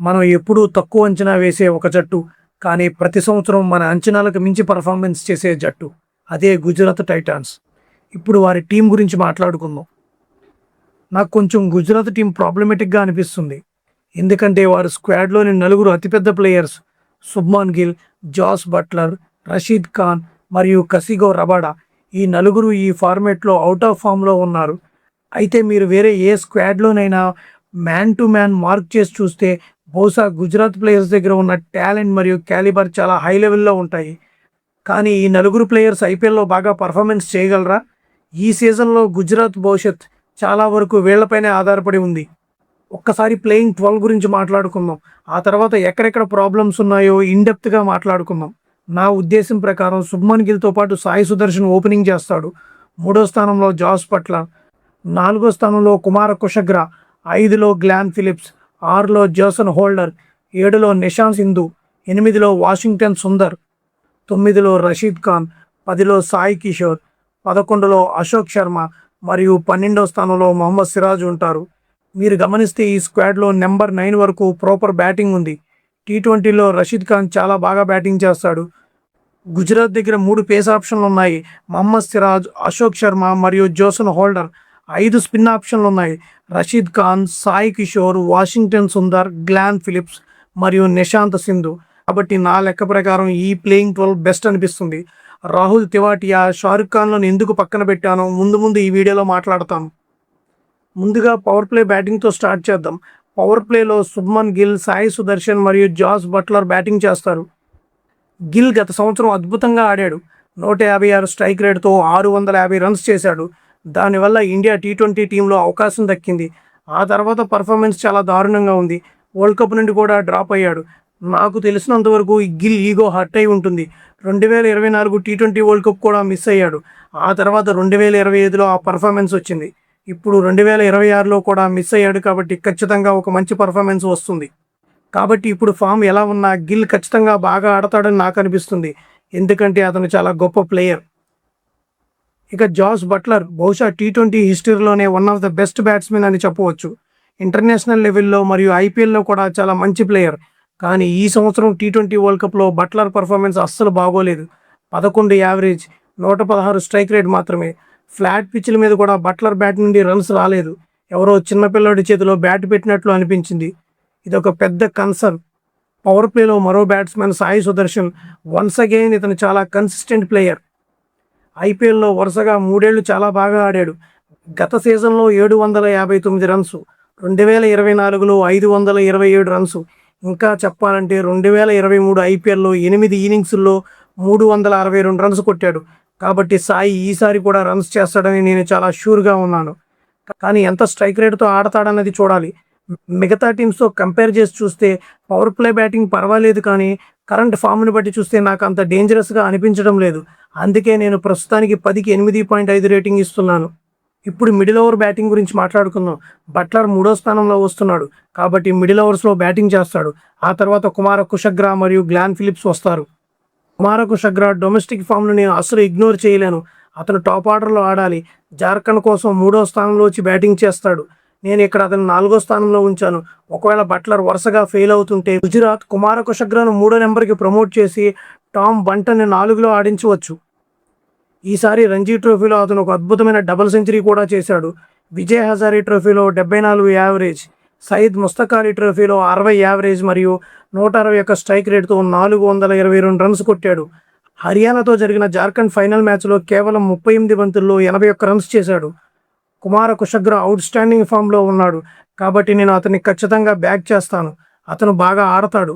మనం ఎప్పుడూ తక్కువ అంచనా వేసే ఒక జట్టు, కానీ ప్రతి సంవత్సరం మన అంచనాలకు మించి పెర్ఫార్మెన్స్ చేసే జట్టు. అదే గుజరాత్ టైటాన్స్. ఇప్పుడు వారి టీం గురించి మాట్లాడుకుందాం. నాకు కొంచెం గుజరాత్ టీం ప్రాబ్లమేటిక్‌గా అనిపిస్తుంది. ఎందుకంటే వారి స్క్వాడ్‌లోని నలుగురు అతిపెద్ద players Shubman Gill, Jos Buttler, Rashid Khan మరియు కసిగో రబాడా. ఈ నలుగురు ఈ ఫార్మాట్‌లో ఔట్ ఆఫ్ ఫామ్‌లో ఉన్నారు. అయితే మీరు వేరే ఏ స్క్వాడ్‌లోనైనా మ్యాన్ టు మ్యాన్ మార్క్ చేసి చూస్తే బహుశా గుజరాత్ ప్లేయర్స్ దగ్గర ఉన్న టాలెంట్ మరియు క్యాలిబర్ చాలా హై లెవెల్‌లో ఉంటాయి. కానీ ఈ నలుగురు ప్లేయర్స్ ఐపీఎల్‌లో బాగా పర్ఫార్మెన్స్ చేయగలరా? ఈ సీజన్‌లో గుజరాత్ భవిష్యత్ చాలా వరకు వీళ్లపైనే ఆధారపడి ఉంది. ఒక్కసారి ప్లేయింగ్ 12 గురించి మాట్లాడుకుందాం. ఆ తర్వాత ఎక్కడెక్కడ ప్రాబ్లమ్స్ ఉన్నాయో ఇన్ డెప్త్‌గా మాట్లాడుకుందాం. నా ఉద్దేశం ప్రకారం శుభ్‌మన్ గిల్‌తో పాటు సాయి సుదర్శన్ ఓపెనింగ్ చేస్తాడు. మూడో స్థానంలో జాస్ బట్లర్, నాలుగో స్థానంలో కుమార కుషగ్రా, 5లో గ్లాన్ ఫిలిప్స్, 6లో జేసన్ హోల్డర్, 7లో నిషాంత్ సింధు, 8లో వాషింగ్టన్ సుందర్, 9లో రషీద్ ఖాన్, 10లో సాయి కిషోర్, 11లో అశోక్ శర్మ మరియు 12వ స్థానంలో మొహమ్మద్ సిరాజ్ ఉంటారు. మీరు గమనిస్తే ఈ స్క్వాడ్‌లో నెంబర్ 9 వరకు ప్రాపర్ బ్యాటింగ్ ఉంది. టీ20లో రషీద్ ఖాన్ చాలా బాగా బ్యాటింగ్ చేస్తాడు. గుజరాత్ దగ్గర 3 పేస్ ఆప్షన్లు ఉన్నాయి. మహమ్మద్ సిరాజ్, అశోక్ శర్మ మరియు జోసన్ హోల్డర్. 5 స్పిన్ ఆప్షన్లు ఉన్నాయి. రషీద్ ఖాన్, సాయి కిషోర్, వాషింగ్టన్ సుందర్, గ్లాన్ ఫిలిప్స్ మరియు నిషాంత్ సింధు. కాబట్టి నా లెక్క ప్రకారం ఈ ప్లేయింగ్ 12 బెస్ట్ అనిపిస్తుంది. రాహుల్ తివాటియా, షారుఖ్ ఖాన్లను ఎందుకు పక్కన పెట్టానో ముందు ఈ వీడియోలో మాట్లాడతాను. ముందుగా పవర్ ప్లే బ్యాటింగ్తో స్టార్ట్ చేద్దాం. పవర్ ప్లేలో శుభ్‌మన్ గిల్, సాయి సుదర్శన్ మరియు జాస్ బట్లర్ బ్యాటింగ్ చేస్తారు. గిల్ గత సంవత్సరం అద్భుతంగా ఆడాడు. 156 స్ట్రైక్ రేట్‌తో 650 రన్స్ చేశాడు. దానివల్ల ఇండియా టీ20 టీంలో అవకాశం దక్కింది. ఆ తర్వాత పర్ఫార్మెన్స్ చాలా దారుణంగా ఉంది. వరల్డ్ కప్ నుండి కూడా డ్రాప్ అయ్యాడు. నాకు తెలిసినంత వరకు ఈ గిల్ ఈగో హర్ట్ అయి ఉంటుంది. 2024 టీ20 వరల్డ్ కప్ కూడా మిస్ అయ్యాడు. ఆ తర్వాత 2025లో ఆ పర్ఫార్మెన్స్ వచ్చింది. ఇప్పుడు 2026లో కూడా మిస్ అయ్యాడు కాబట్టి ఖచ్చితంగా ఒక మంచి పర్ఫార్మెన్స్ వస్తుంది. కాబట్టి ఇప్పుడు ఫామ్ ఎలా ఉన్నా గిల్ ఖచ్చితంగా బాగా ఆడతాడని నాకు అనిపిస్తుంది. ఎందుకంటే అతను చాలా గొప్ప ప్లేయర్. ఇక జాస్ బట్లర్ బహుశా టీ20 హిస్టరీలోనే one of the best batsmen అని చెప్పవచ్చు. ఇంటర్నేషనల్ లెవెల్లో మరియు ఐపీఎల్లో కూడా చాలా మంచి ప్లేయర్. కానీ ఈ సంవత్సరం టీ20 వరల్డ్ కప్లో బట్లర్ పర్ఫార్మెన్స్ అస్సలు బాగోలేదు. 11 యావరేజ్, 116 స్ట్రైక్ రేట్ మాత్రమే. ఫ్లాట్ పిచ్ల మీద కూడా బట్లర్ బ్యాట్ నుండి రన్స్ రాలేదు. ఎవరో చిన్నపిల్లాడి చేతిలో బ్యాట్ పెట్టినట్లు అనిపించింది. ఇదొక పెద్ద కన్సర్న్. పవర్ ప్లేలో మరో batsmen Sai Sudarshan. Once again ఇతను చాలా కన్సిస్టెంట్ ప్లేయర్. ఐపీఎల్లో వరుసగా 3 ఏళ్లు చాలా బాగా ఆడాడు. గత సీజన్లో 759 రన్స్, 2024లో 527 రన్స్. ఇంకా చెప్పాలంటే 2023 ఐపీఎల్లో 8 ఇన్నింగ్స్‌ల్లో 362 రన్స్ కొట్టాడు. కాబట్టి సాయి ఈసారి కూడా రన్స్ చేస్తాడని నేను చాలా షూర్‌గా ఉన్నాను. కానీ ఎంత స్ట్రైక్ రేట్‌తో ఆడతాడన్నది చూడాలి. మిగతా టీమ్స్‌తో కంపేర్ చేసి చూస్తే పవర్ ప్లే బ్యాటింగ్ పర్వాలేదు, కానీ కరెంట్ ఫామ్‌ని బట్టి చూస్తే నాకు అంత డేంజరస్‌గా అనిపించడం లేదు. అందుకే నేను ప్రస్తుతానికి 10కి 8.5 రేటింగ్ ఇస్తున్నాను. ఇప్పుడు మిడిల్ ఓవర్ బ్యాటింగ్ గురించి మాట్లాడుకుందాం. బట్లర్ 3వ స్థానంలో వస్తున్నాడు కాబట్టి మిడిల్ ఓవర్స్‌లో బ్యాటింగ్ చేస్తాడు. ఆ తర్వాత కుమార కుషగ్రా మరియు గ్లాన్ ఫిలిప్స్ వస్తారు. కుమార కుషగ్రా డొమెస్టిక్ ఫామ్‌ను నేను అస్సలు ఇగ్నోర్ చేయలేను. అతను టాప్ ఆర్డర్‌లో ఆడాలి. జార్ఖండ్ కోసం 3వ స్థానంలో వచ్చి బ్యాటింగ్ చేస్తాడు. నేను ఇక్కడ అతను 4వ స్థానంలో ఉంచాను. ఒకవేళ బట్లర్ వరుసగా ఫెయిల్ అవుతుంటే గుజరాత్ కుమార కుషగ్రాను 3వ నెంబర్‌కి ప్రమోట్ చేసి టామ్ బంటన్‌ని 4లో ఆడించవచ్చు. ఈసారి రంజీ ట్రోఫీలో అతను ఒక అద్భుతమైన డబుల్ సెంచరీ కూడా చేశాడు. విజయ్ హజారే ట్రోఫీలో 74 యావరేజ్, సయీద్ ముస్తక్ అలీ ట్రోఫీలో 60 యావరేజ్ మరియు 161 స్ట్రైక్ రేట్‌తో 422 రన్స్ కొట్టాడు. హర్యానాతో జరిగిన జార్ఖండ్ ఫైనల్ మ్యాచ్లో కేవలం 38 బంతుల్లో 81 రన్స్ చేశాడు. కుమార కుషగ్రా అవుట్ స్టాండింగ్ ఫామ్‌లో ఉన్నాడు కాబట్టి నేను అతన్ని ఖచ్చితంగా బ్యాక్ చేస్తాను. అతను బాగా ఆడతాడు.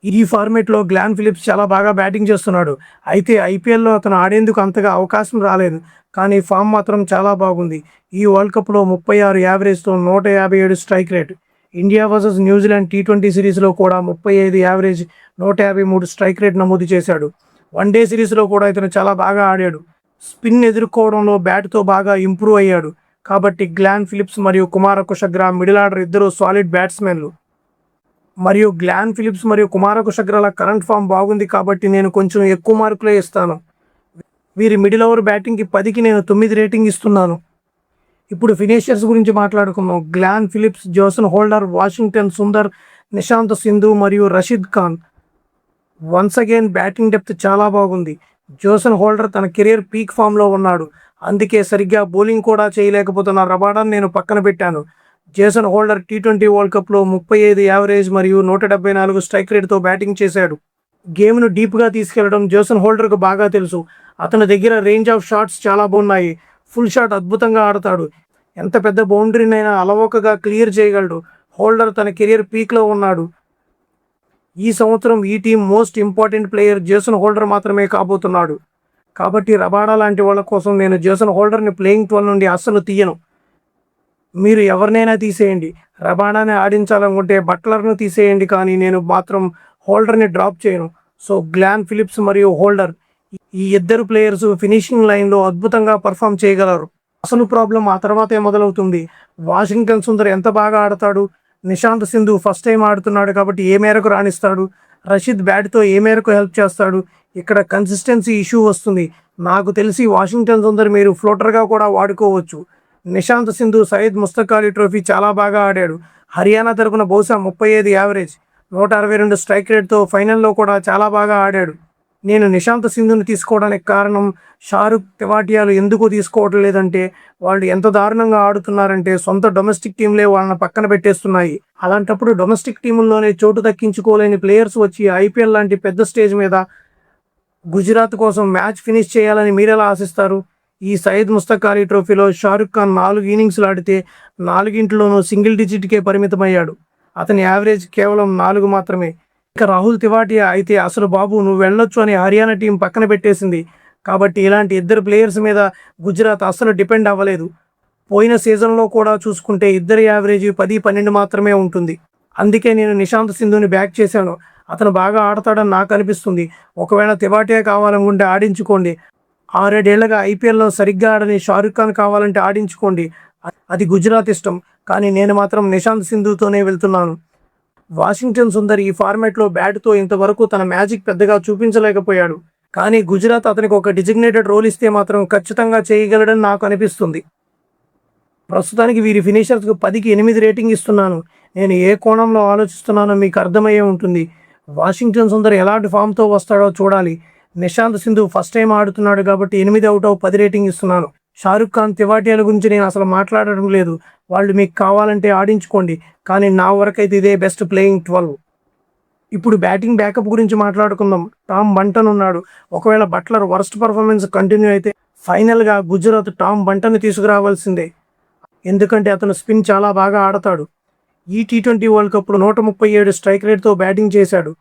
ఈ ఫార్మేట్లో గ్లాన్ ఫిలిప్స్ చాలా బాగా బ్యాటింగ్ చేస్తున్నాడు. అయితే ఐపీఎల్లో అతను ఆడేందుకు అంతగా అవకాశం రాలేదు, కానీ ఫామ్ మాత్రం చాలా బాగుంది. ఈ వరల్డ్ కప్లో 36 యావరేజ్తో 157 strike rate. India versus New Zealand T20 సిరీస్లో కూడా 35 యావరేజ్, 153 స్ట్రైక్ రేట్ నమోదు చేశాడు. వన్డే సిరీస్లో కూడా ఇతను చాలా బాగా ఆడాడు. స్పిన్ ఎదుర్కోవడంలో బ్యాట్తో బాగా ఇంప్రూవ్ అయ్యాడు. కాబట్టి గ్లాన్ ఫిలిప్స్ మరియు కుమార కుషగ్రా మిడిల్ ఆర్డర్ ఇద్దరు సాలిడ్ బ్యాట్స్మెన్లు. మరియు గ్లాన్ ఫిలిప్స్ మరియు కుమార కుషగ్రాల కరెంట్ ఫామ్ బాగుంది కాబట్టి నేను కొంచెం ఎక్కువ మార్కులే ఇస్తాను. వీరి మిడిల్ ఓవర్ బ్యాటింగ్కి 10కి నేను 9 రేటింగ్ ఇస్తున్నాను. ఇప్పుడు ఫినిషర్స్ గురించి మాట్లాడుకుందాం. Glenn Phillips, Jason Holder, Washington Sundar, Nishant Sindhu మరియు Rashid Khan. Once again batting depth చాలా బాగుంది. జోసన్ హోల్డర్ తన కెరీర్ పీక్ ఫామ్లో ఉన్నాడు. అందుకే సరిగ్గా బౌలింగ్ కూడా చేయలేకపోతున్న రబాడాను నేను పక్కన పెట్టాను. జేసన్ హోల్డర్ టీ20 వరల్డ్ కప్లో 35 యావరేజ్ మరియు 174 స్ట్రైక్ రేట్తో బ్యాటింగ్ చేశాడు. గేమ్ను డీప్గా తీసుకెళ్లడం జేసన్ హోల్డర్కు బాగా తెలుసు. అతని దగ్గర రేంజ్ ఆఫ్ షాట్స్ చాలా బాగున్నాయి. ఫుల్ షాట్ అద్భుతంగా ఆడతాడు. ఎంత పెద్ద బౌండరీనైనా అలవోకగా క్లియర్ చేయగలడు. హోల్డర్ తన కెరీర్ పీక్లో ఉన్నాడు. ఈ సంవత్సరం ఈ team most important player Jason holder మాత్రమే కాబోతున్నాడు. కాబట్టి రబాడా లాంటి వాళ్ళ కోసం నేను జేసన్ హోల్డర్ని ప్లేయింగ్ 12 నుండి అస్సలు తీయను. మీరు ఎవరినైనా తీసేయండి. రబాడాని ఆడించాలనుకుంటే బట్లర్ను తీసేయండి, కానీ నేను మాత్రం హోల్డర్ని డ్రాప్ చేయను. సో గ్లాన్ ఫిలిప్స్ మరియు హోల్డర్, ఈ ఇద్దరు ప్లేయర్స్ ఫినిషింగ్ లైన్లో అద్భుతంగా పర్ఫామ్ చేయగలరు. అసలు ప్రాబ్లం ఆ తర్వాతే మొదలవుతుంది. వాషింగ్టన్ సుందర్ ఎంత బాగా ఆడతాడు? నిశాంత్ సింధు ఫస్ట్ టైం ఆడుతున్నాడు కాబట్టి ఏ మేరకు రాణిస్తాడు? రషీద్ బ్యాట్తో ఏ మేరకు హెల్ప్ చేస్తాడు? ఇక్కడ కన్సిస్టెన్సీ ఇష్యూ వస్తుంది. నాకు తెలిసి వాషింగ్టన్ సుందర్ మీరు ఫ్లోటర్గా కూడా వాడుకోవచ్చు. నిశాంత్ సింధు సయ్యద్ ముస్తక్ అలీ ట్రోఫీ చాలా బాగా ఆడాడు. హర్యానా తరపున బహుశా 35 యావరేజ్, 162 స్ట్రైక్ రేట్తో ఫైనల్లో కూడా చాలా బాగా ఆడాడు. నేను నిశాంత్ సింధుని తీసుకోవడానికి కారణం షారుఖ్ తెవాటియాలు ఎందుకు తీసుకోవడం లేదంటే వాళ్ళు ఎంత దారుణంగా ఆడుతున్నారంటే సొంత డొమెస్టిక్ టీంలే వాళ్ళని పక్కన పెట్టేస్తున్నాయి. అలాంటప్పుడు డొమెస్టిక్ టీముల్లోనే చోటు దక్కించుకోలేని ప్లేయర్స్ వచ్చి ఐపీఎల్ లాంటి పెద్ద స్టేజ్ మీద గుజరాత్ కోసం మ్యాచ్ ఫినిష్ చేయాలని మీరెలా ఆశిస్తారు? ఈ సయ్యద్ ముస్తక్ అలీ ట్రోఫీలో షారుఖ్ ఖాన్ 4 ఇన్నింగ్స్లు ఆడితే 4 సింగిల్ డిజిట్కే పరిమితమయ్యాడు. అతని యావరేజ్ కేవలం 4 మాత్రమే. ఇక రాహుల్ తివాటియా అయితే అసలు బాబు నువ్వు వెళ్ళొచ్చు అని హర్యానా టీం పక్కన పెట్టేసింది. కాబట్టి ఇలాంటి ఇద్దరు ప్లేయర్స్ మీద గుజరాత్ అస్సలు డిపెండ్ అవ్వలేదు. పోయిన సీజన్లో కూడా చూసుకుంటే ఇద్దరి యావరేజ్ 10-12 మాత్రమే ఉంటుంది. అందుకే నేను నిశాంత్ సింధుని బ్యాక్ చేశాను. అతను బాగా ఆడతాడని నాకు అనిపిస్తుంది. ఒకవేళ తివాటియా కావాలనుకుంటే ఆడించుకోండి. 6-7 ఏళ్లుగా ఐపీఎల్లో సరిగ్గా ఆడని షారుఖ్ ఖాన్ కావాలంటే ఆడించుకోండి. అది గుజరాత్ ఇష్టం. కానీ నేను మాత్రం నిశాంత్ సింధుతోనే వెళ్తున్నాను. వాషింగ్టన్ సుందర్ ఈ ఫార్మాట్లో బ్యాట్తో ఇంతవరకు తన మ్యాజిక్ పెద్దగా చూపించలేకపోయాడు. కానీ గుజరాత్ అతనికి ఒక డిజిగ్నేటెడ్ రోల్ ఇస్తే మాత్రం ఖచ్చితంగా చేయగలడని నాకు అనిపిస్తుంది. ప్రస్తుతానికి వీరి ఫినిషర్స్కు 10కి 8 రేటింగ్ ఇస్తున్నాను. నేను ఏ కోణంలో ఆలోచిస్తున్నానో మీకు అర్థమయ్యే ఉంటుంది. వాషింగ్టన్ సుందర్ ఎలాంటి ఫామ్తో వస్తాడో చూడాలి. నిశాంత్ సింధు ఫస్ట్ టైం ఆడుతున్నాడు కాబట్టి 8/10 రేటింగ్ ఇస్తున్నాను. షారుఖ్ ఖాన్ తివాటియాల గురించి నేను అసలు మాట్లాడడం లేదు. వాళ్ళు మీకు కావాలంటే ఆడించుకోండి. కానీ నా వరకైతే ఇదే బెస్ట్ ప్లేయింగ్ 12. ఇప్పుడు బ్యాటింగ్ బ్యాకప్ గురించి మాట్లాడుకుందాం. టామ్ బంటన్ ఉన్నాడు. ఒకవేళ బట్లర్ వర్స్ట్ పర్ఫార్మెన్స్ కంటిన్యూ అయితే ఫైనల్గా గుజరాత్ టామ్ బంటన్ని తీసుకురావాల్సిందే. ఎందుకంటే అతను స్పిన్ చాలా బాగా ఆడతాడు. ఈ టీ20 వరల్డ్ కప్లో 137 స్ట్రైక్ రేట్తో బ్యాటింగ్ చేశాడు.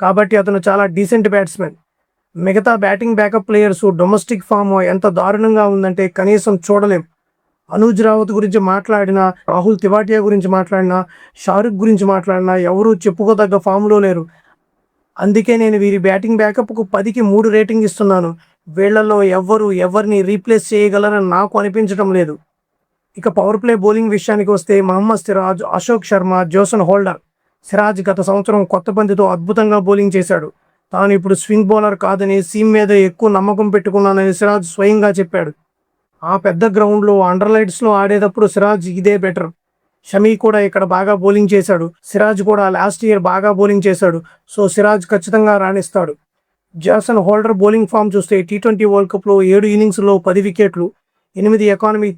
కాబట్టి అతను చాలా డీసెంట్ బ్యాట్స్మెన్. మిగతా batting backup players domestic form ఎంత దారుణంగా ఉందంటే కనీసం చూడలేం. అనూజ్ రావత్ గురించి మాట్లాడినా, రాహుల్ తివాటియా గురించి మాట్లాడినా, షారుఖ్ గురించి మాట్లాడినా ఎవరూ చెప్పుకోదగ్గ ఫామ్లో లేరు. అందుకే నేను వీరి బ్యాటింగ్ బ్యాకప్కు 10కి 3 రేటింగ్ ఇస్తున్నాను. వీళ్లలో ఎవరిని రీప్లేస్ చేయగలరని నాకు అనిపించడం లేదు. ఇక పవర్ ప్లే బౌలింగ్ విషయానికి వస్తే మహమ్మద్ సిరాజ్, అశోక్ శర్మ, జోసన్ హోల్డర్. సిరాజ్ గత సంవత్సరం కొత్త బంతితో అద్భుతంగా బౌలింగ్ చేశాడు. తాను ఇప్పుడు స్వింగ్ బౌలర్ కాదని సీమ్ మీద ఎక్కువ నమ్మకం పెట్టుకున్నానని సిరాజ్ స్వయంగా చెప్పాడు. ఆ పెద్ద గ్రౌండ్లో అండర్లైట్స్లో ఆడేటప్పుడు సిరాజ్ ఇదే బెటర్. షమీ కూడా ఇక్కడ బాగా బౌలింగ్ చేశాడు. సిరాజ్ కూడా లాస్ట్ ఇయర్ బాగా బౌలింగ్ చేశాడు. సో సిరాజ్ ఖచ్చితంగా రాణిస్తాడు. జేసన్ హోల్డర్ బౌలింగ్ ఫామ్ చూస్తే టీ20 వరల్డ్ కప్లో 7 ఇన్నింగ్స్లో 10 వికెట్లు, 8 ఎకానమీ.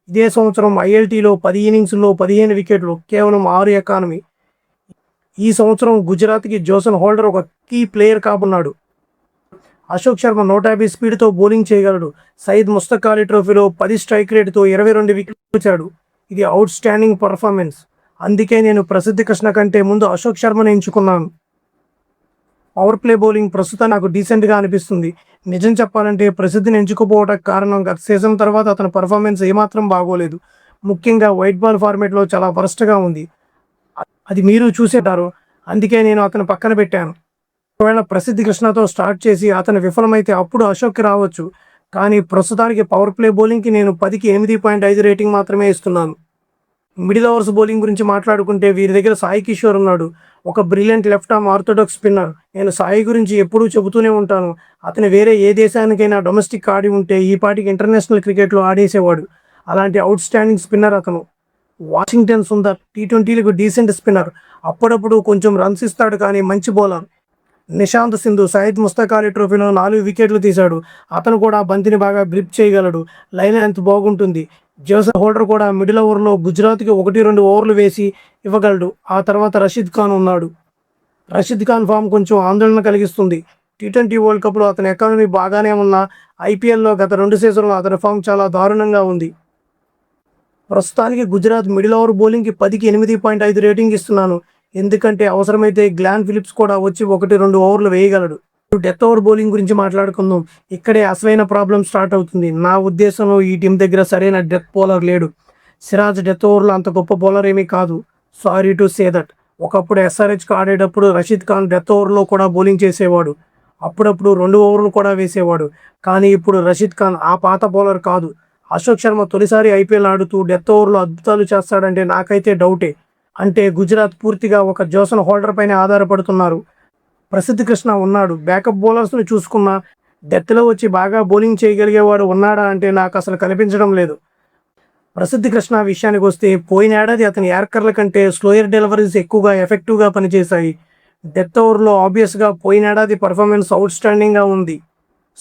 ఇదే సంవత్సరం ఐఎల్టీలో 10 ఇన్నింగ్స్లో 15 వికెట్లు, కేవలం 6 ఎకానమీ. ఈ సంవత్సరం గుజరాత్కి జోసన్ హోల్డర్ ఒక కీ ప్లేయర్ కాబోతున్నాడు. అశోక్ శర్మ 150 స్పీడ్తో బౌలింగ్ చేయగలడు. సయ్యద్ ముస్తక్ అలీ ట్రోఫీలో 10 స్ట్రైక్ రేట్తో 22 వికెట్లు ఇచ్చాడు. ఇది అవుట్ స్టాండింగ్ పర్ఫార్మెన్స్. అందుకే నేను ప్రసిద్ధి కృష్ణ కంటే ముందు అశోక్ శర్మను ఎంచుకున్నాను. పవర్ ప్లే బౌలింగ్ ప్రస్తుతం నాకు డీసెంట్గా అనిపిస్తుంది. నిజం చెప్పాలంటే ప్రసిద్ధిని ఎంచుకోపోవడానికి కారణం గత సీజన్ తర్వాత అతని పర్ఫార్మెన్స్ ఏమాత్రం బాగోలేదు. ముఖ్యంగా వైట్ బాల్ ఫార్మేట్లో చాలా వరస్ట్గా ఉంది. అది మీరు చూసేటారు. అందుకే నేను అతను పక్కన పెట్టాను. ఒకవేళ ప్రసిద్ధి కృష్ణతో స్టార్ట్ చేసి అతను విఫలమైతే అప్పుడు అశోక్కి రావచ్చు. కానీ ప్రస్తుతానికి పవర్ ప్లే బౌలింగ్కి నేను 10కి 8.5 రేటింగ్ మాత్రమే ఇస్తున్నాను. మిడిల్ ఓవర్స్ బౌలింగ్ గురించి మాట్లాడుకుంటే వీరి దగ్గర సాయి కిషోర్ ఉన్నాడు. ఒక brilliant left arm orthodox spinner. నేను సాయి గురించి ఎప్పుడూ చెబుతూనే ఉంటాను. అతను వేరే ఏ దేశానికైనా డొమెస్టిక్ ఆడి ఉంటే ఈ పాటికి ఇంటర్నేషనల్ క్రికెట్లో ఆడేసేవాడు. అలాంటి అవుట్ స్టాండింగ్ స్పిన్నర్ అతను. వాషింగ్టన్ సుందర్ టీ20లకు డీసెంట్ స్పిన్నర్, అప్పుడప్పుడు కొంచెం రన్స్ ఇస్తాడు కానీ మంచి బౌలర్. నిశాంత్ సింధు సయ్యద్ ముస్తక్ అలీ ట్రోఫీలో 4 వికెట్లు తీశాడు. అతను కూడా బంతిని బాగా గ్రిప్ చేయగలడు. లైన్ లెంత్ బాగుంటుంది. జేసన్ హోల్డర్ కూడా మిడిల్ ఓవర్లో గుజరాత్కి 1-2 ఓవర్లు వేసి ఇవ్వగలడు. ఆ తర్వాత రషీద్ ఖాన్ ఉన్నాడు. రషీద్ ఖాన్ ఫామ్ కొంచెం ఆందోళన కలిగిస్తుంది. టీ20 వరల్డ్ కప్లో అతని ఎకానమీ బాగానే ఉన్నా ఐపీఎల్లో గత 2 సీజన్లో అతని ఫామ్ చాలా దారుణంగా ఉంది. ప్రస్తుతానికి గుజరాత్ మిడిల్ ఓవర్ బౌలింగ్కి 10కి 8.5 రేటింగ్ ఇస్తున్నాను. ఎందుకంటే అవసరమైతే గ్లాన్ ఫిలిప్స్ కూడా వచ్చి 1-2 ఓవర్లు వేయగలడు. డెత్ ఓవర్ బౌలింగ్ గురించి మాట్లాడుకుందాం. ఇక్కడే అసలైన ప్రాబ్లం స్టార్ట్ అవుతుంది. నా ఉద్దేశంలో ఈ టీం దగ్గర సరైన డెత్ బౌలర్ లేడు. సిరాజ్ డెత్ ఓవర్లో అంత గొప్ప బౌలర్ ఏమీ కాదు. Sorry to say that. ఒకప్పుడు ఎస్ఆర్హెచ్కి ఆడేటప్పుడు రషీద్ ఖాన్ డెత్ ఓవర్లో కూడా బౌలింగ్ చేసేవాడు. అప్పుడప్పుడు 2 ఓవర్లు కూడా వేసేవాడు. కానీ ఇప్పుడు రషీద్ ఖాన్ ఆ పాత బౌలర్ కాదు. అశోక్ శర్మ తొలిసారి ఐపీఎల్ ఆడుతూ డెత్ ఓవర్లో అద్భుతాలు చేస్తాడంటే నాకైతే డౌటే. అంటే గుజరాత్ పూర్తిగా ఒక జోసన్ హోల్డర్ పైన ఆధారపడుతున్నారు. ప్రసిద్ధ్ కృష్ణ ఉన్నాడు. బ్యాకప్ బౌలర్స్ని చూసుకున్నా డెత్లో వచ్చి బాగా బౌలింగ్ చేయగలిగేవాడు ఉన్నాడా అంటే నాకు అసలు కనిపించడం లేదు. ప్రసిద్ధ్ కృష్ణ విషయానికి వస్తే పోయిన ఏడాది అతని యార్కర్ల కంటే స్లోయర్ డెలివరీస్ ఎక్కువగా ఎఫెక్టివ్గా పనిచేశాయి. డెత్ ఓవర్లో ఆబ్వియస్గా పోయిన ఏడాది పర్ఫార్మెన్స్ అవుట్ స్టాండింగ్గా ఉంది.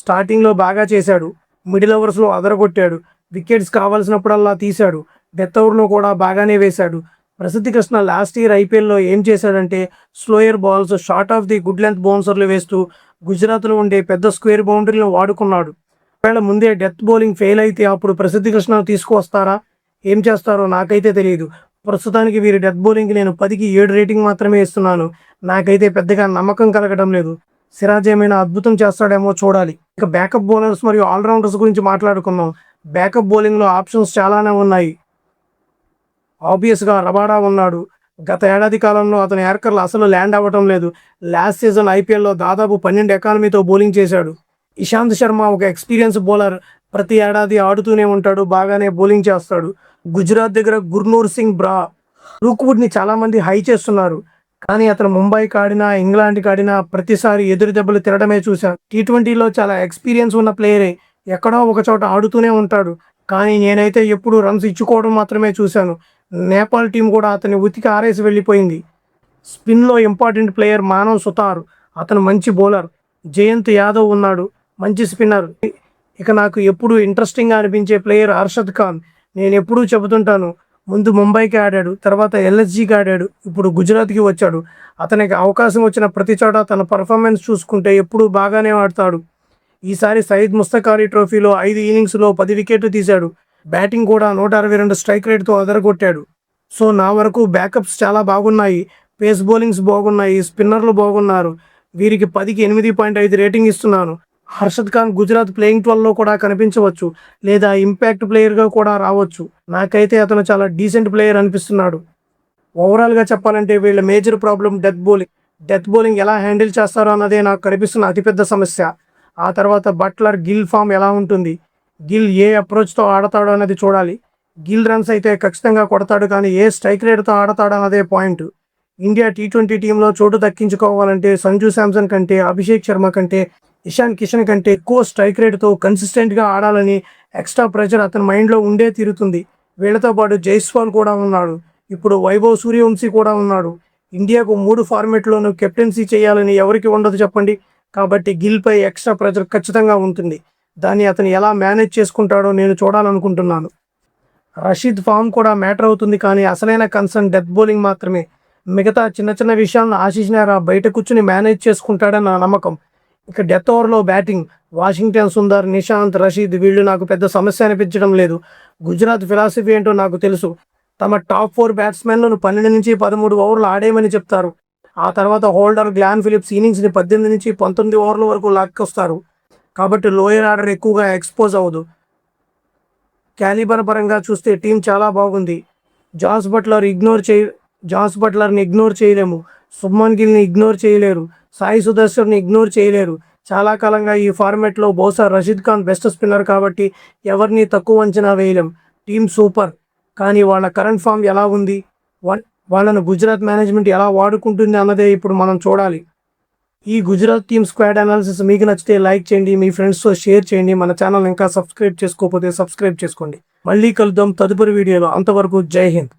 స్టార్టింగ్లో బాగా చేశాడు. మిడిల్ ఓవర్స్లో అదరగొట్టాడు. వికెట్స్ కావాల్సినప్పుడల్లా తీశాడు. డెత్ ఓవర్లో కూడా బాగానే వేశాడు. ప్రసిద్ధ్ కృష్ణ లాస్ట్ ఇయర్ ఐపీఎల్లో ఏం చేశాడంటే slower balls, short of the good length బౌన్సర్లు వేస్తూ గుజరాత్లో ఉండే పెద్ద స్క్వేర్ బౌండరీలను వాడుకున్నాడు. ఒకవేళ ముందే డెత్ బౌలింగ్ ఫెయిల్ అయితే అప్పుడు ప్రసిద్ధ్ కృష్ణను తీసుకువస్తారా, ఏం చేస్తారో నాకైతే తెలియదు. ప్రస్తుతానికి వీరి డెత్ బౌలింగ్కి నేను 10కి 7 రేటింగ్ మాత్రమే ఇస్తున్నాను. నాకైతే పెద్దగా నమ్మకం కలగడం లేదు. సిరాజ్ ఏమైనా అద్భుతం చేస్తాడేమో చూడాలి. ఇక బ్యాకప్ బౌలర్స్ మరియు ఆల్రౌండర్స్ గురించి మాట్లాడుకుందాం. బ్యాకప్ బౌలింగ్లో ఆప్షన్స్ చాలానే ఉన్నాయి. ఆబ్వియస్గా రబాడా ఉన్నాడు. గత ఏడాది కాలంలో అతని యార్కర్లు అసలు ల్యాండ్ అవ్వటం లేదు. లాస్ట్ సీజన్ ఐపీఎల్లో దాదాపు 12 ఎకానమీతో బౌలింగ్ చేశాడు. ఇషాంత్ శర్మ ఒక ఎక్స్పీరియన్స్ బౌలర్. ప్రతి ఏడాది ఆడుతూనే ఉంటాడు. బాగానే బౌలింగ్ చేస్తాడు. గుజరాత్ దగ్గర గుర్నూర్ సింగ్ బ్రా, రూక్వుడ్ని చాలామంది హై చేస్తున్నారు. కానీ అతను ముంబైకి ఆడినా ఇంగ్లాండ్కి ఆడినా ప్రతిసారి ఎదురు దెబ్బలు తినడమే చూశాను. టీ20లో చాలా ఎక్స్పీరియన్స్ ఉన్న ప్లేయరే. ఎక్కడో ఒక చోట ఆడుతూనే ఉంటాడు. కానీ నేనైతే ఎప్పుడు రన్స్ ఇచ్చుకోవడం మాత్రమే చూశాను. నేపాల్ టీం కూడా అతన్ని ఉతికి ఆరేసి వెళ్ళిపోయింది. స్పిన్లో ఇంపార్టెంట్ ప్లేయర్ మానవ్ సుతార్. అతను మంచి బౌలర్. జయంత్ యాదవ్ ఉన్నాడు, మంచి స్పిన్నర్. ఇక నాకు ఎప్పుడు ఇంట్రెస్టింగ్గా అనిపించే ప్లేయర్ హర్షద్ ఖాన్. నేను ఎప్పుడూ చెబుతుంటాను, ముందు ముంబైకి ఆడాడు, తర్వాత ఎల్ఎస్జీకి ఆడాడు, ఇప్పుడు గుజరాత్కి వచ్చాడు. అతనికి అవకాశం వచ్చిన ప్రతి చోట తన పర్ఫార్మెన్స్ చూసుకుంటే ఎప్పుడూ బాగానే ఆడతాడు. ఈసారి సయ్యద్ ముస్తక్ అలీ ట్రోఫీలో 5 ఇన్నింగ్స్లో 10 వికెట్లు తీశాడు. బ్యాటింగ్ కూడా 162 స్ట్రైక్ రేట్తో అదరగొట్టాడు. సో నా వరకు బ్యాకప్స్ చాలా బాగున్నాయి. పేస్ బౌలింగ్స్ బాగున్నాయి. స్పిన్నర్లు బాగున్నారు. వీరికి 10కి 8.5 రేటింగ్ ఇస్తున్నాను. హర్షద్ ఖాన్ గుజరాత్ ప్లేయింగ్ 12లో కూడా కనిపించవచ్చు, లేదా ఇంపాక్ట్ ప్లేయర్గా కూడా రావచ్చు. నాకైతే అతను చాలా డీసెంట్ ప్లేయర్ అనిపిస్తున్నాడు. ఓవరాల్గా చెప్పాలంటే వీళ్ళ major problem death bowling. Death bowling ఎలా హ్యాండిల్ చేస్తారో అన్నదే నాకు కనిపిస్తున్న అతిపెద్ద సమస్య. ఆ తర్వాత బట్లర్, గిల్ ఫామ్ ఎలా ఉంటుంది, గిల్ ఏ అప్రోచ్తో ఆడతాడో అన్నది చూడాలి. గిల్ రన్స్ అయితే ఖచ్చితంగా కొడతాడు, కానీ ఏ స్ట్రైక్ రేట్తో ఆడతాడు అన్నదే పాయింట్. ఇండియా టీ20 టీంలో చోటు దక్కించుకోవాలంటే సంజు శాంసన్ కంటే, అభిషేక్ శర్మ కంటే, ఇషాన్ కిషన్ కంటే ఎక్కువ స్ట్రైక్ రేట్తో కన్సిస్టెంట్గా ఆడాలని ఎక్స్ట్రా ప్రెషర్ అతని మైండ్లో ఉండే తీరుతుంది. వీళ్లతో పాటు జైస్వాల్ కూడా ఉన్నాడు. ఇప్పుడు వైభవ్ సూర్యవంశీ కూడా ఉన్నాడు. ఇండియాకు 3 ఫార్మెట్లోనూ కెప్టెన్సీ చేయాలని ఎవరికి ఉండదు చెప్పండి. కాబట్టి గిల్పై ఎక్స్ట్రా ప్రెషర్ ఖచ్చితంగా ఉంటుంది. దాన్ని అతను ఎలా మేనేజ్ చేసుకుంటాడో నేను చూడాలనుకుంటున్నాను. రషీద్ ఫామ్ కూడా మ్యాటర్ అవుతుంది, కానీ అసలైన కన్సర్న్ డెత్ బౌలింగ్ మాత్రమే. మిగతా చిన్న చిన్న విషయాలను ఆశీష్ నెహ్రా బయట కూర్చుని మేనేజ్ చేసుకుంటాడని నా నమ్మకం. ఇక డెత్ ఓవర్లో బ్యాటింగ్, వాషింగ్టన్ సుందర్, నిశాంత్, రషీద్ వీళ్ళు నాకు పెద్ద సమస్య అనిపించడం లేదు. గుజరాత్ ఫిలాసఫీ ఏంటో నాకు తెలుసు. తమ టాప్ 4 బ్యాట్స్మెన్లను 12 నుంచి 13 ఓవర్లు ఆడేయమని చెప్తారు. ఆ తర్వాత హోల్డర్, గ్లాన్ ఫిలిప్స్ ఇన్నింగ్స్ని 18 నుంచి 19 ఓవర్ల వరకు లాక్కొస్తారు. కాబట్టి లోయర్ ఆర్డర్ ఎక్కువగా ఎక్స్పోజ్ అవ్వదు. క్యాలిబర్ పరంగా చూస్తే టీం చాలా బాగుంది. జాస్ బట్లర్ని ఇగ్నోర్ చేయలేము. శుభ్మన్ గిల్ని ఇగ్నోర్ చేయలేరు. సాయి సుదర్శన్ని ఇగ్నోర్ చేయలేరు. చాలా కాలంగా ఈ ఫార్మాట్లో బహుశా రషీద్ ఖాన్ బెస్ట్ స్పిన్నర్ కాబట్టి ఎవరిని తక్కువ అంచనా వేయలేం. Team super. కానీ వాళ్ళ కరెంట్ ఫామ్ ఎలా ఉంది, వాళ్ళను గుజరాత్ మేనేజ్మెంట్ ఎలా వాడుకుంటుంది అన్నదే ఇప్పుడు మనం చూడాలి. ఈ గుజరాత్ టీమ్ స్క్వాడ్ అనాలిసిస్ మీకు నచ్చితే లైక్ చేయండి, మీ ఫ్రెండ్స్తో షేర్ చేయండి. మన ఛానల్ ఇంకా సబ్స్క్రైబ్ చేసుకోకపోతే సబ్స్క్రైబ్ చేసుకోండి. మళ్ళీ కలుద్దాం తదుపరి వీడియోలో. అంతవరకు జై హింద్.